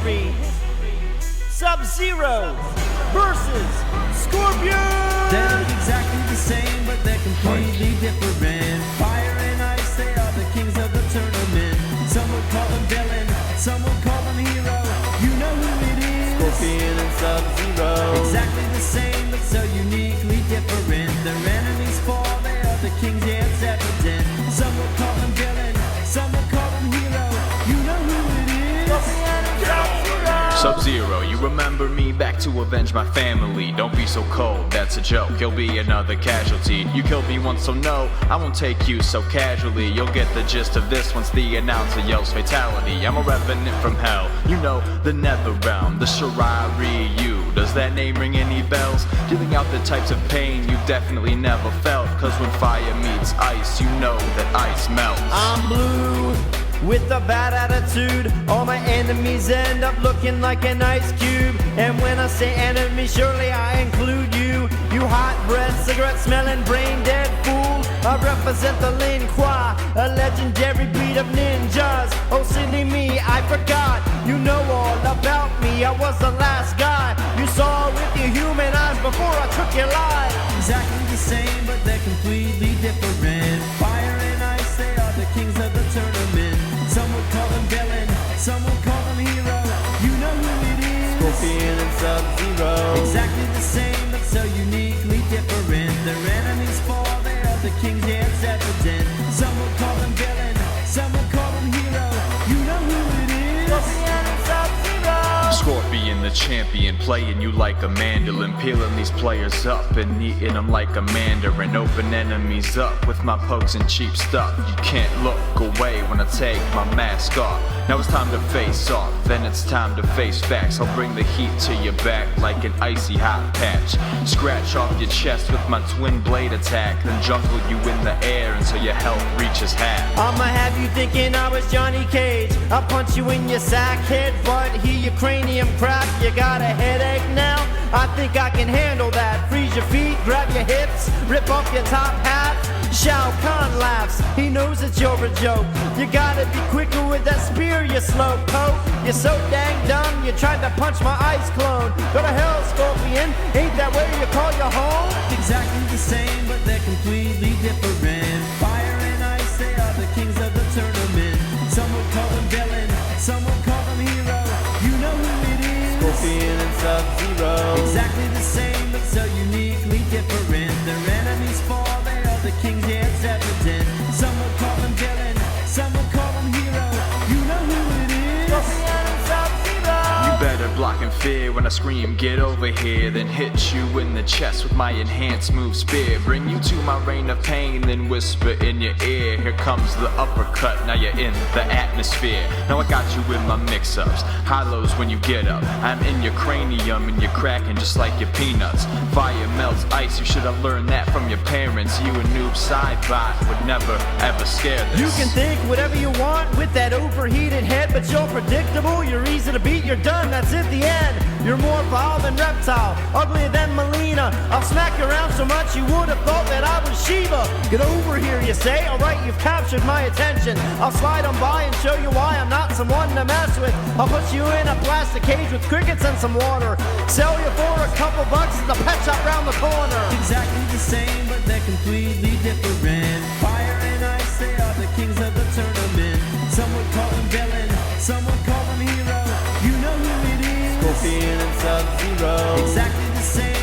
history. Sub-Zero versus Scorpion. They look exactly the same, but they're completely different. Fire and ice, they are the kings of the tournament. Some would call them villain, some would call them hero. You know who it is. Scorpion and Sub-Zero. Exactly the same, but so uniquely different. Their enemies fall, they are the kings, yeah, it's evident. Some would call them villain, some would call them hero. You know who it is. Scorpion and Sub-Zero. Sub-Zero, you remember me back to avenge my family. Don't be so cold, that's a joke, you'll be another casualty. You killed me once, so no, I won't take you so casually. You'll get the gist of this once the announcer yells fatality. I'm a revenant from hell, you know, the nether realm, the Shirari-You. Does that name ring any bells? Dealing out the types of pain you've definitely never felt. Cause when fire meets ice, you know that ice melts. I'm blue with a bad attitude. All my enemies end up looking like an ice cube. And when I say enemy, surely I include you. You hot breath, cigarette smelling, brain dead fool. I represent the Lin Kuei, a legendary breed of ninjas. Oh silly me, I forgot. You know all about me, I was the last guy you saw with your human eyes before I took your life. Exactly the same, but they're completely different. Fire and ice, they are the kings of the tournament. Some would call them villain, some would call them hero. You know who it is. Scorpion and Sub-Zero. Exactly the same, but so uniquely different. Their enemies fall, they are the kings, yeah, it's evident. Some would call them villain, some would call them hero. You know who it is. Scorpion and Sub-Zero. Scorpion the champion, playing you like a mandolin, peeling these players up and eating them like a mandarin. Open enemies up with my pokes and cheap stuff. You can't look away when I take my mask off. Now it's time to face off, then it's time to face facts. I'll bring the heat to your back like an icy hot patch. Scratch off your chest with my twin blade attack, then juggle you in the air until your health reaches half. I'ma have you thinking I was Johnny Cage. I'll punch you in your sack, headbutt, hear your cranium crack. You got a headache now? I think I can handle that. Freeze your feet, grab your hips, rip off your top hat. Shao Kahn laughs, he knows that you're a joke. You gotta be quicker with that spear, you slow poke. You're so dang dumb, you tried to punch my ice clone. Go to hell, Scorpion, ain't that where you call your home? Exactly the same, but they're completely different. Fire and ice, they are the kings of the tournament. Some would call them villain, some would call them hero. You know who it is. Scorpion and Sub-Zero. Exactly the same, but so uniquely different. Their enemies fall, they are the kings, yeah, it's evident. Some would call them villain, some would call them hero. You know who it is. Scorpion and Sub-Zero. You better block in fear when I scream, get over here. Then hit you in the chest with my enhanced move spear. Bring you to my reign of pain, then whisper in your ear. Here comes the uppercut, now you're in the atmosphere. Now I got you in my mix-ups, high-lows when you get up. I'm in your cranium and you're cracking just like your peanuts. Fire melts ice, you should have learned that from your parents. You a noob side-bot would never ever scare this. You can think whatever you want with that overheated head, but you're predictable, you're easy to beat, you're done, that's it, the end. You're more vile than Reptile, uglier than Melina. I'll smack you around so much you would have thought that I was Shiva. Get over here, you say? Alright, you've captured my attention. I'll slide on by and show you why I'm not someone to mess with. I'll put you in a plastic cage with crickets and some water. Sell you for a couple bucks at the pet shop round the corner. Exactly the same, but they're completely different. Fire and ice, they are the kings of the tournament. Some would call them villain, some would call them hero. You know who it is. Scorpion and Sub-Zero. Exactly the same.